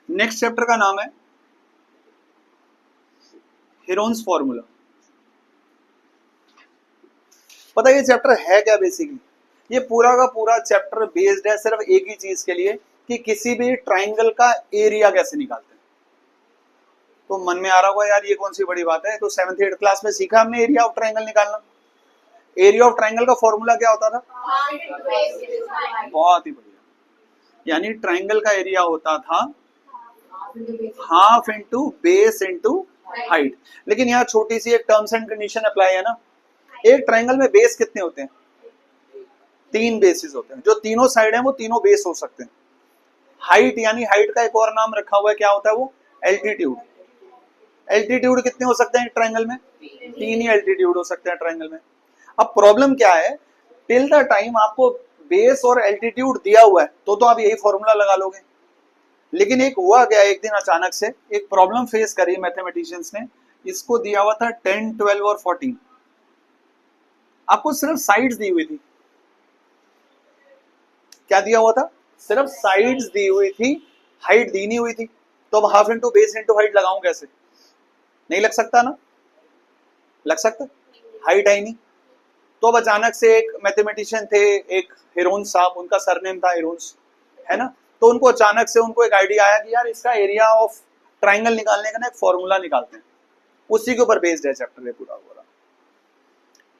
Next chapter का नाम है हेरोन्स फॉर्मूला। पता है ये चैप्टर है क्या? बेसिकली ये पूरा का पूरा चैप्टर बेस्ड है सिर्फ एक ही चीज के लिए कि किसी भी ट्राइंगल का एरिया कैसे निकालते हैं। तो मन में आ रहा होगा यार ये कौन सी बड़ी बात है, तो 7th 8th क्लास में सीखा हमने एरिया ऑफ ट्राइंगल निकालना। एरिया ऑफ ट्राइंगल का फॉर्मूला क्या होता था? बहुत ही बढ़िया, यानी ट्राइंगल का एरिया होता था half into base into height. लेकिन यहाँ छोटी सी एक टर्म्स एंड कंडीशन अप्लाई है ना। एक ट्राइंगल में बेस कितने होते हैं? 3 बेसिस होते हैं। जो तीनों साइड हैं वो तीनों बेस हो सकते हैं। हाइट यानी हाइट का एक और नाम रखा हुआ है, क्या होता है वो? एल्टीट्यूड। एल्टीट्यूड कितने हो सकते हैं ट्राइंगल में? 3 ही एल्टीट्यूड हो सकते हैं ट्राइंगल में। अब प्रॉब्लम क्या है, टिल द टाइम आपको बेस और एल्टीट्यूड दिया हुआ है तो आप यही फॉर्मूला लगा लोगे। लेकिन एक हुआ गया एक दिन अचानक से एक प्रॉब्लम फेस करी मैथमेटिशियंस ने। इसको दिया हुआ था 10, 12 और 14। आपको सिर्फ साइड्स दी हुई थी। क्या दिया हुआ था? सिर्फ साइड्स दी हुई थी, हाइट दी नहीं हुई थी। तो अब half into base into height लगाऊं कैसे? नहीं लग सकता ना? लग सकता? हाइट है नहीं। तो अब अचानक से एक मैथमेटिशियन थे, एक हेरोन्स साहब, उनका सरनेम था हेरोन्स, है ना। तो उनको अचानक से उनको एक आइडिया आया कि यार इसका एरिया ऑफ ट्राइंगल निकालने का ना एक फॉर्मूला निकालते हैं। उसी के ऊपर बेस्ड है चैप्टर ये पूरा पूरा।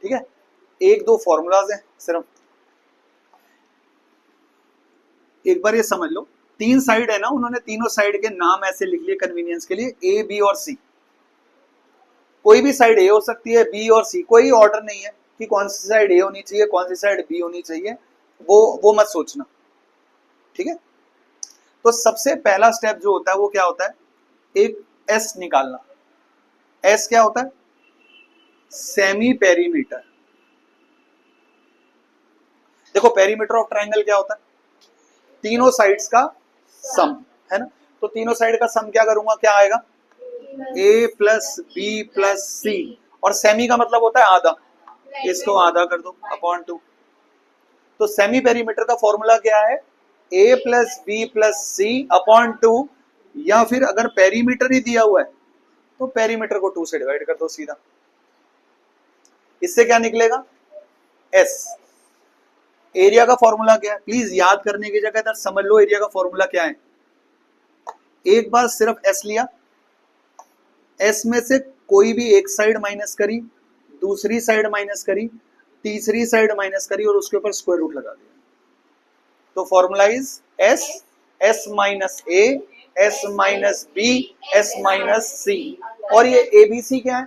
ठीक है, 1-2 फॉर्मूलाज हैं सिर्फ, एक बार ये समझ लो। 3 साइड है ना, उन्होंने तीनों साइड के नाम ऐसे लिख लिए कन्वीनियंस के लिए, ए, बी और सी। कोई भी साइड ए हो सकती है, बी और सी, कोई ऑर्डर नहीं है कि कौन सी साइड ए होनी चाहिए कौन सी साइड बी होनी चाहिए, वो मत सोचना। ठीक है, तो सबसे पहला स्टेप जो होता है वो क्या होता है? एक एस निकालना। एस क्या होता है? Semi perimeter. देखो पेरीमीटर ऑफ ट्राइंगल क्या होता है? तीनों साइड्स का सम, है ना। तो तीनों साइड का सम क्या करूंगा, क्या आएगा? ए प्लस बी प्लस सी। और सेमी का मतलब होता है आधा, इसको आधा कर दो अपॉन 2। तो सेमी पेरीमीटर का फॉर्मूला क्या है? A plus B plus C upon 2। या फिर अगर पेरीमीटर ही दिया हुआ है तो पेरीमीटर को 2 से डिवाइड कर दो सीधा। इससे क्या निकलेगा? एस। एरिया का फॉर्मूला क्या है? प्लीज याद करने की जगह इधर समझ लो एरिया का फॉर्मूला क्या है। एक बार सिर्फ एस लिया, एस में से कोई भी एक साइड माइनस करी, दूसरी साइड माइनस करी, तीसरी साइड माइनस करी और उसके ऊपर स्क्वायर रूट लगा दिया। तो formula is s, s minus a, s minus b, s minus c. और ये एबीसी क्या है?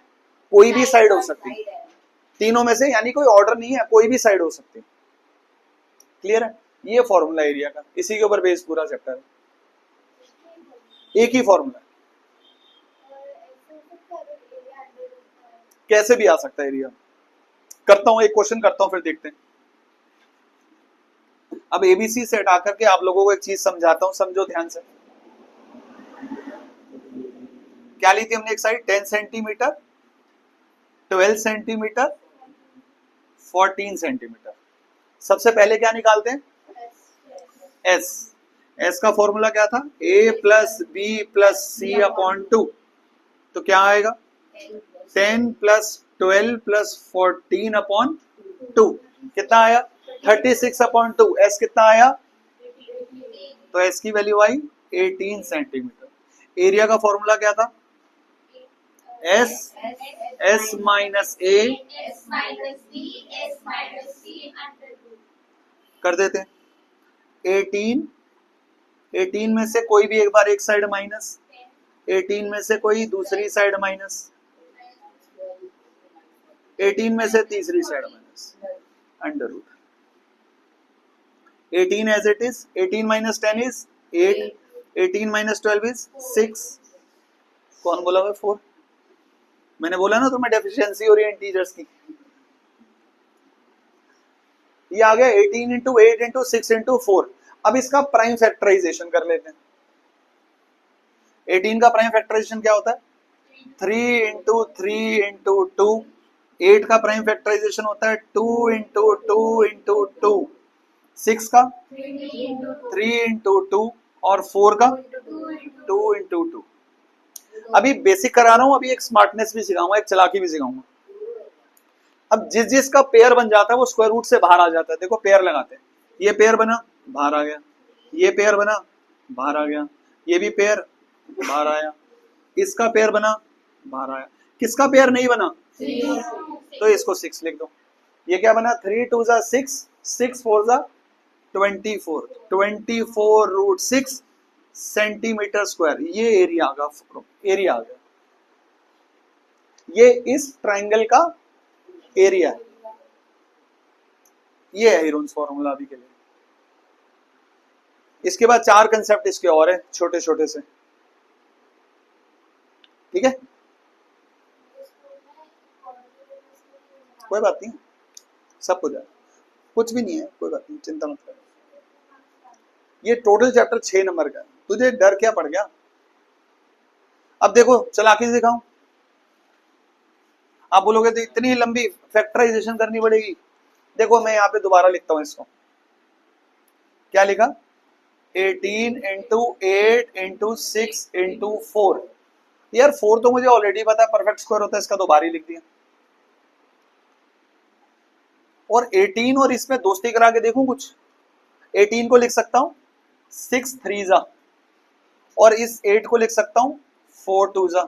कोई भी साइड हो सकती है तीनों में से, यानी कोई ऑर्डर नहीं है, कोई भी साइड हो सकती है। क्लियर है? ये फॉर्मूला एरिया का, इसी के ऊपर बेस पूरा चैप्टर है। एक ही फॉर्मूला, कैसे भी आ सकता है एरिया। करता हूं एक क्वेश्चन करता हूं फिर देखते हैं। अब एबीसी से हटा करके आप लोगों को एक चीज समझाता हूं, समझो ध्यान से। क्या ली थी हमने एक साइड? 10 centimetre, 12 centimetre, 14 centimetre. सबसे पहले क्या निकालते हैं? एस। एस का फॉर्मूला क्या था? ए plus B plus C upon 2। तो क्या आएगा? 10 प्लस 12 प्लस 14 अपॉन 2। कितना आया? 36 अपॉन 2। एस कितना आया? तो एस की वैल्यू आई 18 सेंटीमीटर। एरिया का फॉर्मूला क्या था? एस, एस माइनस ए, कर देते हैं 18। 18 में से कोई भी एक बार एक साइड माइनस, 18 में से कोई दूसरी साइड माइनस, 18 में से तीसरी side minus, under root 18 as it is. 18 minus 10 is 8, 18 minus 12 is 6। कौन बोला हुआ 4? मैंने बोला ना तुम्हें डेफिशिएंसी हो रही है इंटीजर्स की। ये आ गया 18 इंटू 8 इंटू 6 इंटू 4। अब इसका प्राइम फैक्टराइजेशन कर लेते हैं। 18 का प्राइम फैक्टराइजेशन क्या होता है? 3 इंटू 3 इंटू 2। 8 का प्राइम फैक्टराइजेशन होता है 2 इंटू 2 इंटू 2। 6 का 3 इंटू 2 और 4 का 2 अभी बेसिक करा रहा हूं, अभी एक स्मार्टनेस भी सिखाऊंगा, एक चालाकी भी सिखाऊंगा। अब जिस जिसका पेयर बन जाता है वो स्क्वायर रूट से बाहर आ जाता है। देखो पेयर लगाते हैं, ये पेयर बना बाहर आ गया, ये पेयर बना बाहर आ गया, ये भी पेयर बाहर आया, इसका पेयर बना बाहर आया, किसका पेयर नहीं बना तो इसको 6 लिख दो। ये क्या बना 3 2 जा 6, 6 4 जा 24, 24 रूट 6 सेंटीमीटर स्क्वायर। ये एरिया आ गया, एरिया आ गया, ये इस ट्राइंगल का एरिया है। ये है हीरोन्स फॉर्मूला अभी के लिए। इसके बाद 4 कंसेप्ट इसके और है छोटे छोटे से, ठीक है, कोई बात नहीं, सब हो जाए, कुछ भी नहीं है, कोई बात नहीं, चिंता मत कर। ये टोटल चैप्टर 6 नंबर का है, तुझे डर क्या पड़ गया? अब देखो चालाकी से दिखाऊं, आप बोलोगे तो इतनी लंबी फैक्टराइजेशन करनी पड़ेगी। देखो मैं यहाँ पे दोबारा लिखता हूं इसको, क्या लिखा 18 इंटू 8 इंटू 6 इंटू 4। यार 4 तो मुझे ऑलरेडी पता है परफेक्ट स्क्वायर होता है, इसका दोबारा लिख दिया। और 18 और इसमें दोस्ती करा के देखूं कुछ, 18 को लिख सकता हूं 6 3 जा, और इस 8 को लिख सकता हूं 4 2 जा।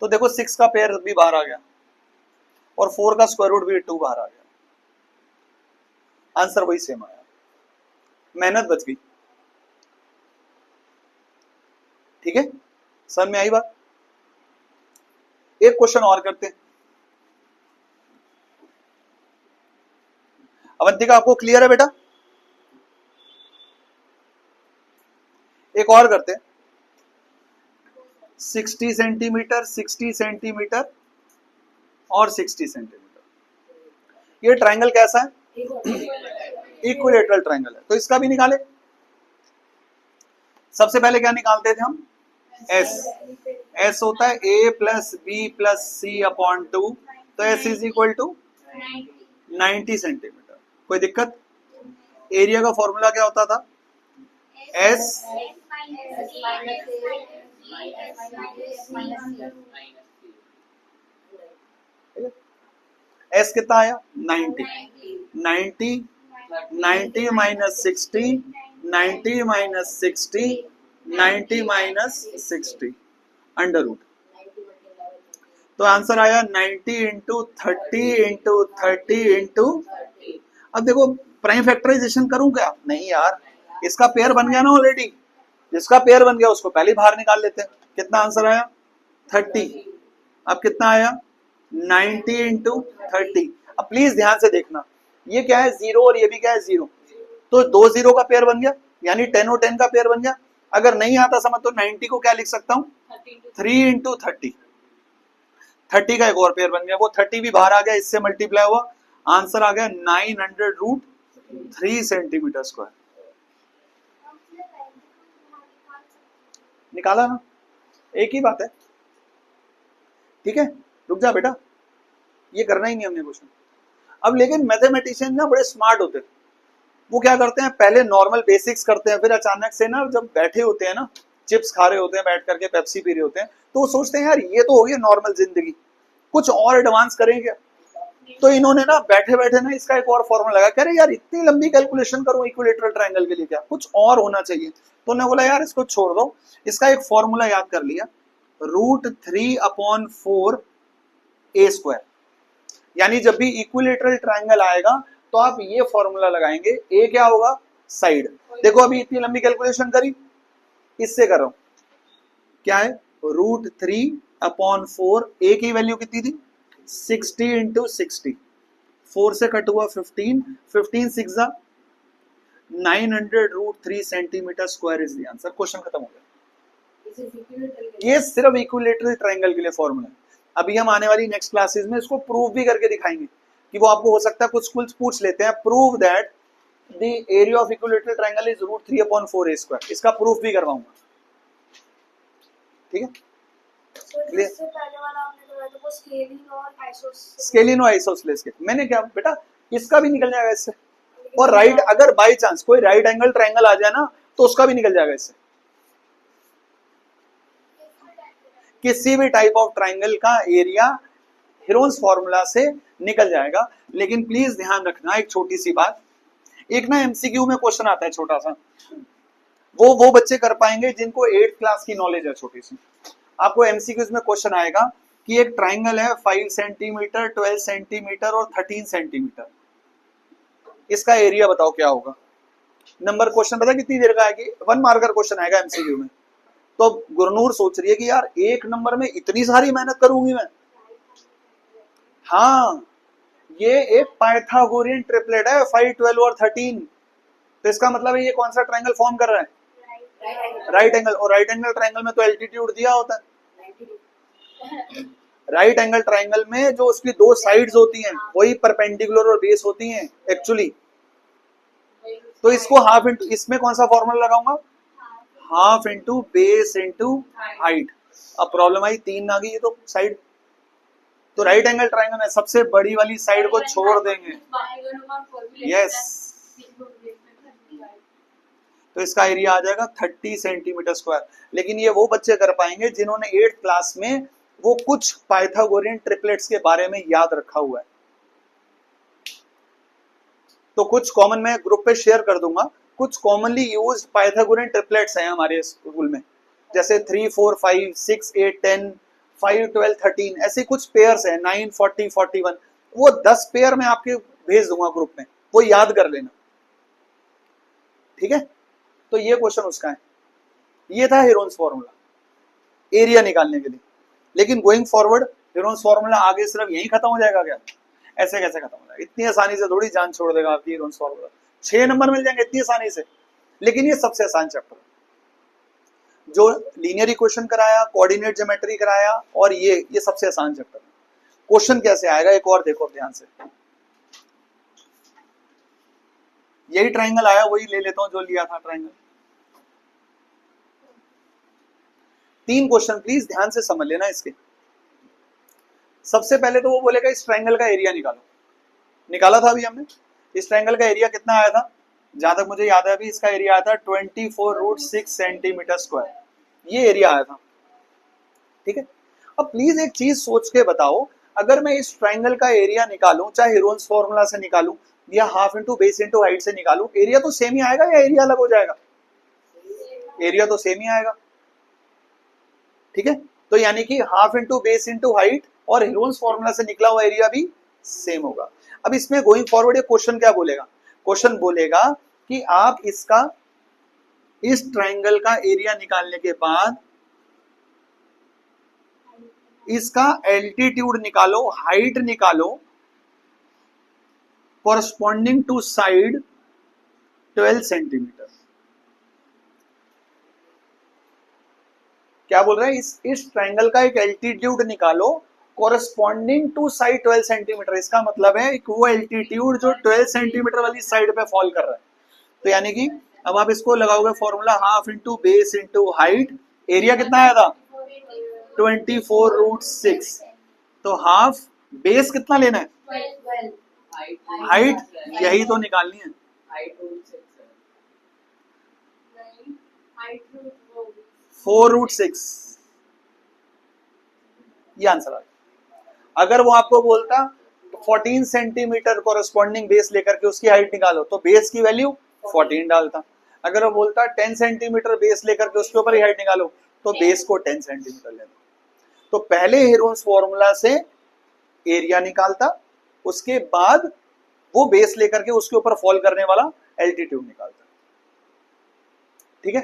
तो देखो 6 का पेयर भी बाहर आ गया और 4 का स्क्वायर रूट भी 2 बाहर आ गया, आंसर वही सेम आया, मेहनत बच गई। ठीक है, समझ में आई बात? एक क्वेश्चन और करते हैं। अवंतिका आपको क्लियर है बेटा? एक और करते हैं, 60 सेंटीमीटर 60 सेंटीमीटर और 60 सेंटीमीटर। ये ट्राइंगल कैसा है? इक्विलेटरल ट्राइंगल है, तो इसका भी निकाले। सबसे पहले क्या निकालते थे हम? एस। एस होता है A plus B plus C upon 2, तो S is equal to 90 centimetre. कोई दिक्कत? एरिया का फॉर्मूला क्या होता था? एस एस कितना आया 90, 90 90 minus 60, 90 minus 60, 90 minus 60 under root. तो आंसर आया 90 इंटू 30 इंटू 30 इंटू। अब देखो प्राइम फैक्टराइजेशन करूं क्या? नहीं यार, इसका पेयर बन गया ना ऑलरेडी, जिसका पेयर बन गया उसको पहले बाहर निकाल लेते हैं। कितना आंसर आया 30। अब कितना आया 90 इंटू 30। अब प्लीज ध्यान से देखना, ये क्या है 0 और ये भी क्या है 0, तो 2 0 का पेयर बन गया, यानी 10 और 10 का पेयर बन गया। अगर नहीं आता समझ तो 90 को क्या लिख सकता हूं 3 इंटू 30, 30 का एक और पेयर बन गया, वो 30 भी बाहर आ गया, इससे मल्टीप्लाई हुआ, आंसर आ गया 900 रूट 3 सेंटीमीटर स्क्वायर। निकाला ना, एक ही बात है। ठीक है, रुक जा बेटा, ये करना ही नहीं हमने क्वेश्चन। अब लेकिन मैथमेटिशियन ना बड़े स्मार्ट होते हैं, वो क्या करते हैं पहले नॉर्मल बेसिक्स करते हैं, फिर अचानक से ना जब बैठे होते हैं ना, चिप्स खा रहे होते हैं बैठ करके, पेप्सी पी रहे होते हैं, तो वो सोचते हैं यार ये तो हो गई नॉर्मल जिंदगी, कुछ और एडवांस करेंगे। तो इन्होंने ना बैठे बैठे ना इसका एक और फॉर्मूला लगा, कह रहे यार इतनी लंबी कैलकुलेशन करूं इक्विलेटरल ट्रायंगल के लिए, क्या कुछ और होना चाहिए। तो उन्होंने बोला यार इसको छोड़ दो, इसका एक फॉर्मूला याद कर लिया, √3/4 ए स्क्वायर। यानी जब भी इक्विलेटरल ट्रायंगल आएगा तो आप ये फॉर्मूला लगाएंगे, ए क्या होगा साइड। देखो अभी इतनी लंबी कैलकुलेशन करी, इससे कर रहा हूं, क्या है √3/4, ए की वैल्यू कितनी थी 60 इंटू 60, 4 से कट हुआ 15, 15 6 जा 900 √3 centimetre square is the answer. Question खत्म हो गया। ये सिर्फ इक्विलेटरल ट्रायंगल के लिए फॉर्मूला है। अभी हम आने वाली नेक्स्ट क्लासेस में इसको प्रूव भी करके दिखाएंगे, कि वो आपको हो सकता है कुछ पूछ लेते हैं, prove that the area of equilateral triangle is √3/4 A square. इसका प्रूफ भी करवाऊंगा। ठीक है, स्केलिन और आइसोसेलेस के मैंने क्या बेटा, इसका भी निकल जाएगा इससे। और राइट, अगर बाय चांस कोई राइट एंगल ट्रायंगल आ जाए ना तो उसका भी निकल जाएगा इससे। किसी भी टाइप ऑफ ट्राइंगल का एरिया हेरोन्स फॉर्मूला से निकल जाएगा। लेकिन प्लीज ध्यान रखना एक छोटी सी बात, एक ना एमसीक्यू में क्वेश्चन आता है छोटा सा, वो बच्चे कर पाएंगे जिनको 8th क्लास की नॉलेज है छोटी सी। आपको एमसीक्यूज में क्वेश्चन आएगा कि एक ट्राइंगल है 5 सेंटीमीटर, 12 सेंटीमीटर और 13 सेंटीमीटर, इसका एरिया बताओ क्या होगा। नंबर क्वेश्चन पता कितनी देर का आएगी, 1 मार्कर क्वेश्चन आएगा एमसीक्यू में। तो गुरनूर सोच रही है कि यार एक नंबर में इतनी सारी मेहनत करूंगी मैं। हाँ, ये एक पाइथागोरियन ट्रिपलेट है 5, 12 और 13। तो इसका मतलब है ये कौन सा ट्राइंगल फॉर्म कर रहा है, राइट एंगल। और राइट एंगल ट्राइंगल में तो एल्टीट्यूड दिया होता है। राइट एंगल ट्राइंगल में जो उसकी दो साइड्स होती हैं वही परपेंडिकुलर और बेस होती हैं एक्चुअली। तो इसको हाफ इंटू, इसमें कौन सा फॉर्मूला लगाऊंगा, half into base into height. अब प्रॉब्लम आई 3 आ गई ये तो साइड, तो राइट एंगल ट्राइंगल में सबसे बड़ी वाली साइड को छोड़ देंगे। यस, तो इसका एरिया आ जाएगा 30 सेंटीमीटर स्क्वायर। लेकिन ये वो बच्चे कर पाएंगे जिन्होंने 8th क्लास में वो कुछ पाइथागोरियन ट्रिपलेट्स के बारे में याद रखा हुआ है। तो कुछ कॉमन मैं ग्रुप पे शेयर कर दूंगा, कुछ कॉमनली यूज्ड पाइथागोरियन ट्रिपलेट्स हैं हमारे स्कूल में, जैसे 3, 4, 5, 6, 8, 10, 5, 12, 13, ऐसे कुछ पेयर्स हैं, 9, 40, 41। वो 10 पेयर मैं आपके भेज दूंगा ग्रुप में, वो याद कर लेना, ठीक है। तो ये क्वेश्चन उसका है, ये था हेरोन्स फॉर्मूला एरिया निकालने के लिए। लेकिन गोइंग फॉरवर्ड हेरोन्स फॉर्मूला आगे सिर्फ यही खत्म हो जाएगा क्या, ऐसे कैसे खत्म हो जाएगा, इतनी आसानी से थोड़ी जान छोड़ देगा आपकी हेरोन्स फॉर्मूला। 6 नंबर मिल जाएंगे इतनी आसानी से। लेकिन ये सबसे आसान चैप्टर जो लीनियर इक्वेशन कराया, कोऑर्डिनेट ज्योमेट्री कराया, और ये सबसे आसान चैप्टर है। क्वेश्चन कैसे आएगा एक और देखो ध्यान से, यही ट्राइंगल आया वही ले लेता हूं जो लिया था ट्राइंगल। 3 क्वेश्चन प्लीज ध्यान से समझ लेना इसके। सबसे पहले तो वो बोलेगा इस ट्राइंगल का एरिया निकालो, निकाला था अभी हमने। इस ट्राइंगल का एरिया कितना आया था, जहां तक मुझे याद है अभी इसका एरिया आया था 24√6 सेंटीमीटर स्क्वायर, ये एरिया आया था, ठीक है। अब प्लीज एक चीज सोच के बताओ, अगर मैं इस ट्राइंगल का एरिया निकालूं, चाहे हेरोन्स फॉर्मूला से निकालूं या half into base into height से निकालूं, एरिया तो सेम ही आएगा या एरिया अलग हो जाएगा, एरिया तो सेम ही आएगा, ठीक है। तो यानी कि half into base into height और हेरोन्स फॉर्मूला से निकला हुआ एरिया भी सेम होगा। अब इसमें गोइंग फॉरवर्ड ये क्वेश्चन क्या बोलेगा, क्वेश्चन बोलेगा कि आप इसका इस ट्राइंगल का एरिया निकालने के बाद इसका एल्टीट्यूड निकालो, हाइट निकालो, कॉरस्पॉन्डिंग टू साइड 12 सेंटीमीटर। क्या बोल रहा है, इस ट्राइंगल का एक एल्टीट्यूड निकालो कॉरस्पॉन्डिंग टू साइड 12 सेंटीमीटर। इसका मतलब है वो एल्टीट्यूड जो 12 सेंटीमीटर वाली साइड पे फॉल कर रहा है। तो यानी कि अब आप इसको लगाओगे formula half into base into height, area कितना आया था 24√6। तो हाफ, बेस कितना लेना है, हाइट यही तो निकालनी है, 4√6, ये आंसर आ गया। अगर वो आपको बोलता 14 सेंटीमीटर कॉरेस्पॉन्डिंग बेस लेकर के उसकी हाइट निकालो, तो बेस की वैल्यू 14 डालता। अगर वो बोलता 10 सेंटीमीटर बेस लेकर के उसके ऊपर ही हाइट निकालो, तो बेस को 10 सेंटीमीटर लेना। तो पहले हेरोन्स फॉर्मूला से एरिया निकालता, उसके बाद वो बेस लेकर के उसके ऊपर फॉल करने वाला एल्टीट्यूड निकालता, ठीक है।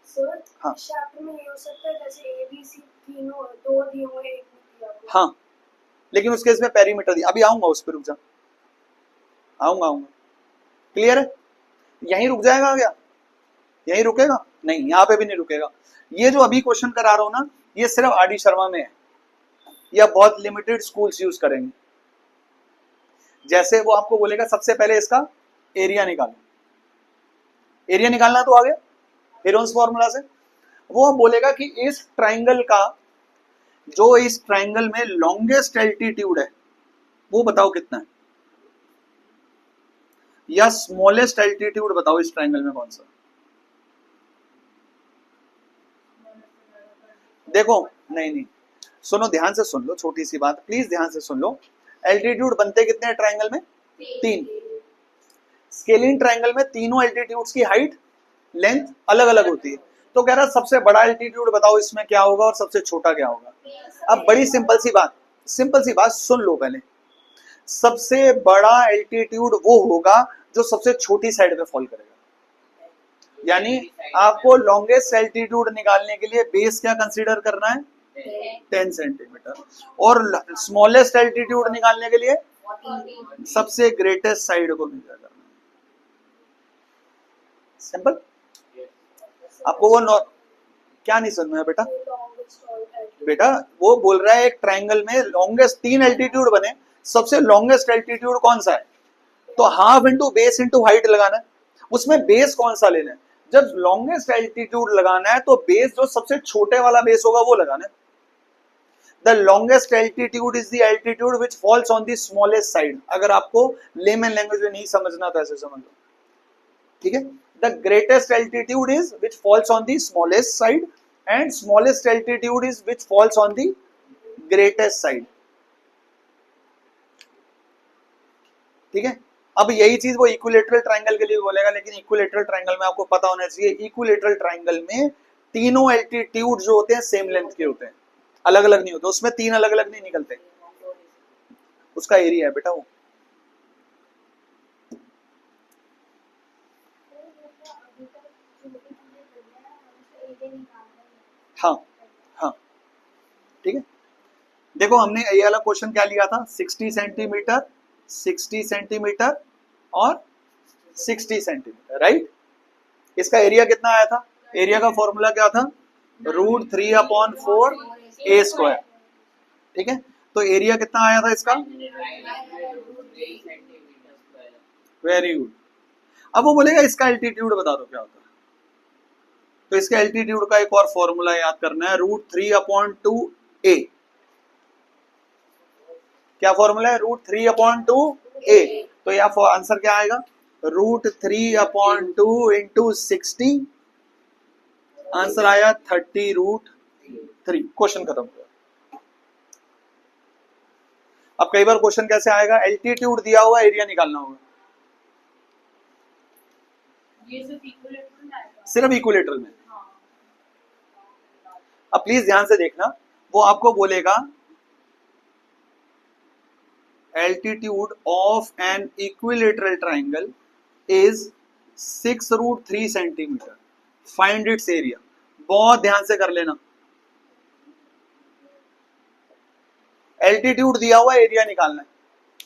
सर, हाँ चैप्टर में ये हो सकता है जैसे ABC तीनों दो दिए हुए एक दिया हुआ। हाँ, लेकिन उसके इसमें पेरीमीटर दिया, अभी आऊंगा उस पर, रुक जा, आऊंगा। क्लियर है, यहीं रुक जाएगा क्या, यहीं रुकेगा नहीं, यहाँ पे भी नहीं रुकेगा। ये जो अभी क्वेश्चन करा रहा हूं ना, ये सिर्फ आरडी शर्मा में है, या बहुत लिमिटेड स्कूल्स यूज करेंगे। जैसे वो आपको बोलेगा सबसे पहले इसका एरिया निकालो, एरिया निकालना तो आ गया हेरोन्स फॉर्मूला से। वो बोलेगा कि इस ट्राइंगल का जो इस ट्राइंगल में लॉन्गेस्ट एल्टीट्यूड है वो बताओ कितना है, या स्मॉलेस्ट एल्टीट्यूड बताओ इस ट्राइंगल में कौन सा। देखो नहीं नहीं, सुनो ध्यान से सुन लो, छोटी सी बात प्लीज ध्यान से सुन लो। एल्टीट्यूड बनते कितने हैं ट्राइंगल में? 3। स्केलिंग ट्राइंगल में तीनों एल्टीट्यूड्स की हाइट लेंथ अलग अलग होती है। तो कह रहा सबसे बड़ा एल्टीट्यूड बताओ इसमें क्या होगा और सबसे छोटा क्या होगा। अब बड़ी सिंपल सी बात सुन लो पहले। सबसे बड़ा एल्टीट्यूड वो होगा जो सबसे छोटी साइड पे फॉल करेगा। यानी आपको लॉन्गेस्ट एल्टीट्यूड निकालने के लिए बेस क्या कंसीडर करना है? 10 सेंटीमीटर। और स्मॉलेस्ट एल्टीट्यूड निकालने के लिए सबसे ग्रेटेस्ट साइड को मेजर करना है। सिंपल। आपको वो क्या नहीं समझ में बेटा? बेटा वो बोल रहा है एक ट्राइंगल में लॉन्गेस्ट 3 एल्टीट्यूड बने, सबसे लॉन्गेस्ट एल्टीट्यूड कौन सा है? तो half into base into height लगाना है। उसमें बेस कौन सा लेना है? जब लॉन्गेस्ट एल्टीट्यूड लगाना है तो बेस जो सबसे छोटे वाला बेस होगा वो लगाना है। The longest altitude is the altitude which falls on the smallest side. अगर आपको लेमन लैंग्वेज में नहीं समझना तो ऐसे समझ लो, ठीक है। The greatest altitude is which falls on the smallest side and smallest altitude is which falls on the greatest side, ठीक है। अब यही चीज वो इक्विलेटरल ट्राइंगल के लिए बोलेगा, लेकिन इक्विलेटरल ट्राइंगल में आपको पता होना चाहिए इक्विलेटरल ट्राइंगल में तीनों एल्टीट्यूड जो होते हैं सेम लेंथ के होते हैं, अलग अलग नहीं होते। उसमें 3 अलग अलग नहीं निकलते, उसका एरिया है बेटा वो। हाँ हाँ ठीक है। देखो हमने ये वाला क्वेश्चन क्या लिया था? 60 सेंटीमीटर 60 सेंटीमीटर और 60 सेंटीमीटर, राइट। इसका एरिया कितना आया था? एरिया का फॉर्मूला क्या था? √3/4 a स्क्वायर, ठीक है। तो एरिया कितना आया था इसका? Very good. अब वो बोलेगा इसका एल्टीट्यूड बता दो क्या होता है। तो इसके एल्टीट्यूड का एक और फॉर्मूला याद करना है, √3/2a। क्या फॉर्मूला है? √3/2a। तो यहाँ आंसर क्या आएगा? √3/2 इंटू 60, आंसर आया 30√3। क्वेश्चन खत्म हुआ। अब कई बार क्वेश्चन कैसे आएगा? एल्टीट्यूड दिया हुआ, एरिया निकालना होगा। ये सिर्फ इक्विलेटरल में। अब प्लीज ध्यान से देखना, वो आपको बोलेगा altitude of an equilateral triangle is 6√3 centimetre, find its area. बहुत ध्यान से कर लेना, एल्टीट्यूड दिया हुआ, एरिया निकालना है।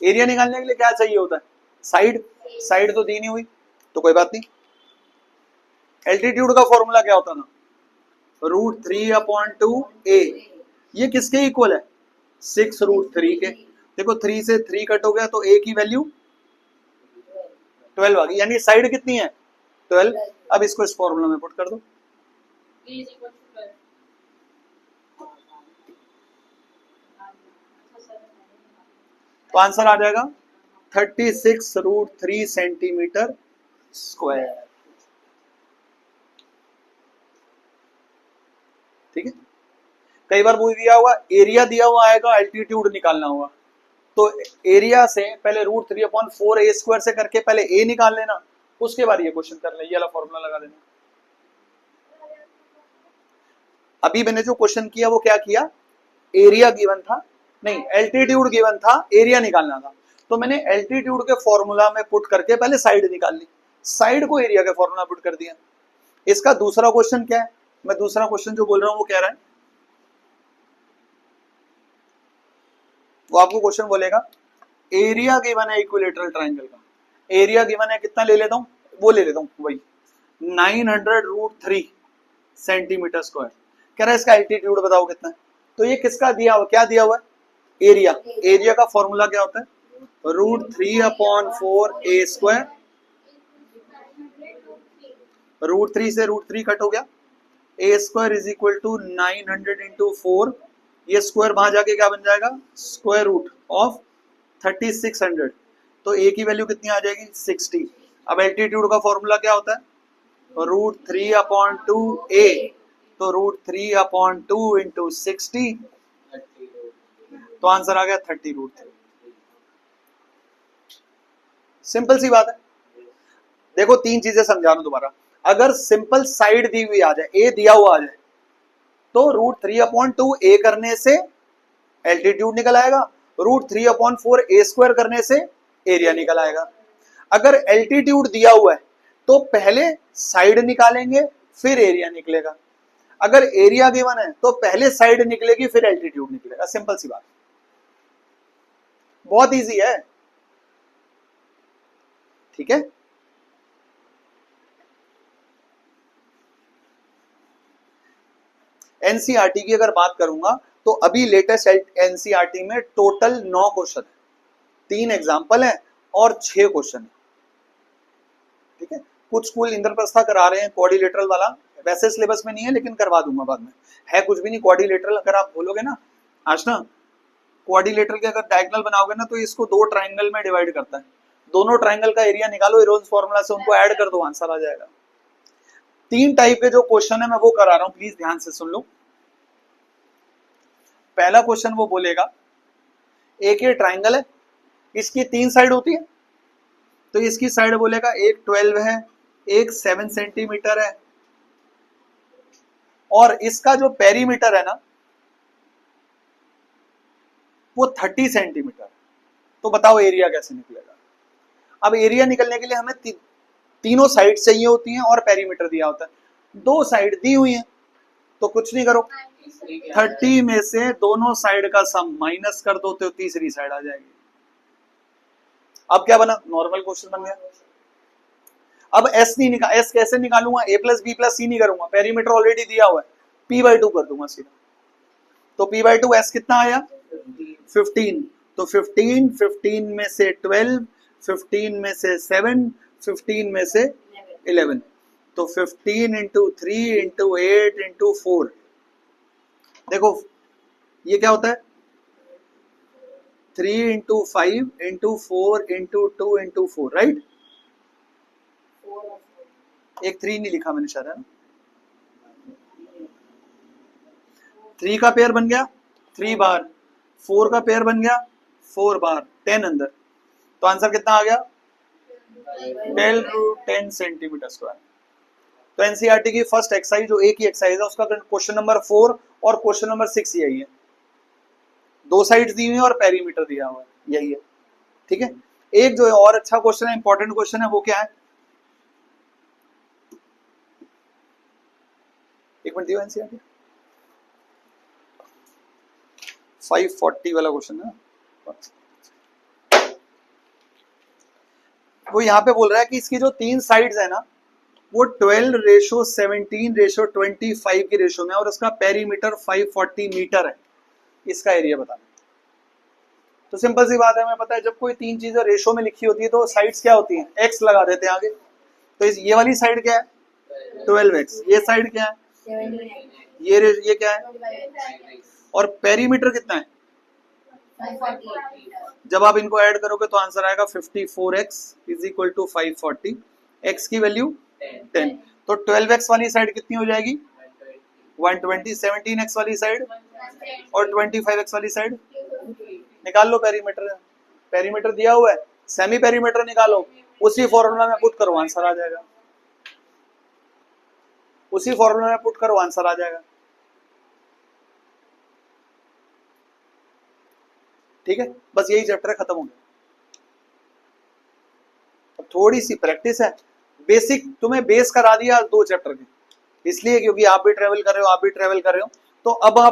एरिया निकालने के लिए क्या चाहिए होता है? साइड। साइड तो दी नहीं हुई तो कोई बात नहीं। एल्टीट्यूड का फॉर्मूला क्या होता ना? √3/2a। ये किसके इक्वल है? 6√3 के। देखो 3 से 3 कट हो गया तो a की वैल्यू 12 आ गई, यानी साइड कितनी है? 12। अब इसको इस फॉर्मूला में पुट कर दो। तो आंसर आ जाएगा 36√3 सेंटीमीटर स्क्वायर, ठीक है। कई बार वो दिया हुआ, एरिया दिया हुआ आएगा, एल्टीट्यूड निकालना होगा। तो एरिया से पहले √3/4 a स्क्वायर से करके पहले a निकाल लेना, उसके बाद ये क्वेश्चन कर ले, ये वाला फॉर्मूला लगा देना। अभी मैंने जो क्वेश्चन किया वो क्या किया? एरिया गिवन था, नहीं एल्टीट्यूड गिवन था, एरिया निकालना था। तो मैंने एल्टीट्यूड के फॉर्मूला में पुट करके पहले साइड निकाल ली, साइड को एरिया के फॉर्मूला पुट कर दिया। इसका दूसरा क्वेश्चन क्या है? मैं दूसरा क्वेश्चन जो बोल रहा हूं वो कह रहा है, वो आपको क्वेश्चन बोलेगा एरिया गिवन है इक्विलेटरल ट्राइंगल का। एरिया गिवन है कितना ले लेता हूं? वो ले लेता हूं वही 900√3 सेंटीमीटर स्क्वायर। कह रहा है इसका एल्टीट्यूड बताओ कितना है। तो ये किसका दिया हुआ, क्या दिया हुआ है? एरिया। एरिया का फॉर्मूला क्या होता है? √3/4 a स्क्वायर। √3 से √3 कट हो गया, a square is equal to 900 into 4। ये स्क्वायर वहां जाके क्या बन जाएगा? Square root of 3600। तो a की वैल्यू कितनी आ जाएगी? 60। अब एल्टीट्यूड का फॉर्मूला क्या होता है? √3/2a। तो √3/2 इंटू 60, तो आंसर आ गया 30√3। सिंपल सी बात है। देखो तीन चीजें समझा रहा हूं दोबारा। अगर सिंपल साइड दी हुई आ जाए, ए दिया हुआ आ जाए, तो √3/2 ए करने से एल्टीट्यूड निकल आएगा, √3/4 ए स्क्वायर करने से एरिया निकल आएगा। अगर एल्टीट्यूड दिया हुआ है तो पहले साइड निकालेंगे फिर एरिया निकलेगा, अगर एरिया गिवन है तो पहले साइड निकलेगी फिर एल्टीट्यूड निकलेगा। सिंपल सी बात, बहुत इजी है। ठीक है, एनसीईआरटी की अगर बात करूंगा तो अभी लेटेस्ट एनसीईआरटी में टोटल 9 क्वेश्चन है, 3 एग्जाम्पल है और 6 क्वेश्चन है। ठीक है, कुछ स्कूल इंद्रप्रस्था करा रहे हैं क्वाड्रिलेटरल वाला, वैसे सिलेबस में नहीं है लेकिन करवा दूंगा बाद में। है कुछ भी नहीं क्वाड्रिलेटरल, अगर आप बोलोगे ना आज ना क्वाड्रिलेटरल के अगर डायगोनल बनाओगे ना तो इसको 2 ट्राइंगल में डिवाइड करता है, दोनों ट्राइंगल का एरिया निकालो इरोन्स फॉर्मूला से, उनको ऐड कर दो, आंसर आ जाएगा। 3 टाइप के जो क्वेश्चन है मैं वो करा रहा हूं, प्लीज ध्यान से सुन लो। पहला क्वेश्चन वो बोलेगा एक ये ट्राइंगल है, इसकी 3 साइड होती है, तो इसकी साइड बोलेगा एक 12 है, एक 7 सेंटीमीटर है, और इसका जो पेरीमीटर है ना वो 30 सेंटीमीटर। तो बताओ एरिया कैसे निकलेगा। अब एरिया निकलने के लिए हमें तीनों साइड चाहिए होती हैं और पेरीमीटर दिया होता है। 2 साइड दी हुई हैं तो कुछ नहीं करो, 30 में से दोनों साइड का सम माइनस कर दो तो तीसरी साइड आ जाएगी। अब क्या बना, नॉर्मल क्वेश्चन बन गया। अब एस नहीं निकाल, एस कैसे निकालूंगा, a + b + c नहीं करूंगा, पेरीमीटर ऑलरेडी दिया हुआ है, p/2 कर दूंगा सीधा। तो p/2 एस कितना आया 15, तो 15 में से 12, 15 में से 7, 15 में से 11, तो 15 × 3 × 8 × 4। देखो ये क्या होता है 3 × 5 × 4 × 2 × 4, राइट। एक 3 नहीं लिखा मैंने शायद, है ना। 3 का पेयर बन गया 3 बार, 4 का पेयर बन गया 4 बार, 10 अंदर, तो आंसर कितना आ गया 12 × 10 सेंटीमीटर स्क्वायर। तो एनसीईआरटी की फर्स्ट एक्सरसाइज जो एक ही एक्सरसाइज है उसका क्वेश्चन नंबर 4 और क्वेश्चन नंबर 6 यही है, 2 साइड्स दी हुई है और पेरीमीटर दिया हुआ है, यही है। ठीक है, एक जो है और अच्छा क्वेश्चन है, इंपॉर्टेंट क्वेश्चन है, वो क्या है, एक मिनट दियो एनसीईआरटी 540 वाला क्वेश्चन है। वो यहाँ पे बोल रहा है कि इसकी जो 3 साइड्स है ना वो 12:17:25 की रेशो में, और उसका पेरीमीटर 540 मीटर है, इसका एरिया बताना। तो सिंपल सी बात है, हमें पता है जब कोई 3 चीजें रेशो में लिखी होती है तो साइड्स क्या होती हैं, x लगा देते हैं आगे। तो ये वाली साइड क्या है 12x, ये साइड क्या है ये क्या है, और पेरीमीटर कितना है, जब आप इनको ऐड करोगे तो आंसर आएगा 54x = 540, x की वैल्यू 10, तो 12x वाली साइड कितनी हो जाएगी 120, 17x वाली साइड और 25x वाली साइड। निकाल लो पेरीमीटर, पेरीमीटर दिया हुआ है, सेमी पेरीमीटर निकालो, उसी फॉर्मूला में पुट करो आंसर आ जाएगा, उसी फॉर्मूला में पुट करो आंसर आ जाएगा। ठीक है, बस यही चैप्टर खत्म हो गया। अब थोड़ी सी प्रैक्टिस है, बेसिक तुम्हें बेस करा दिया 2 चैप्टर के, इसलिए क्योंकि आप भी ट्रेवल कर रहे हो, तो अब आप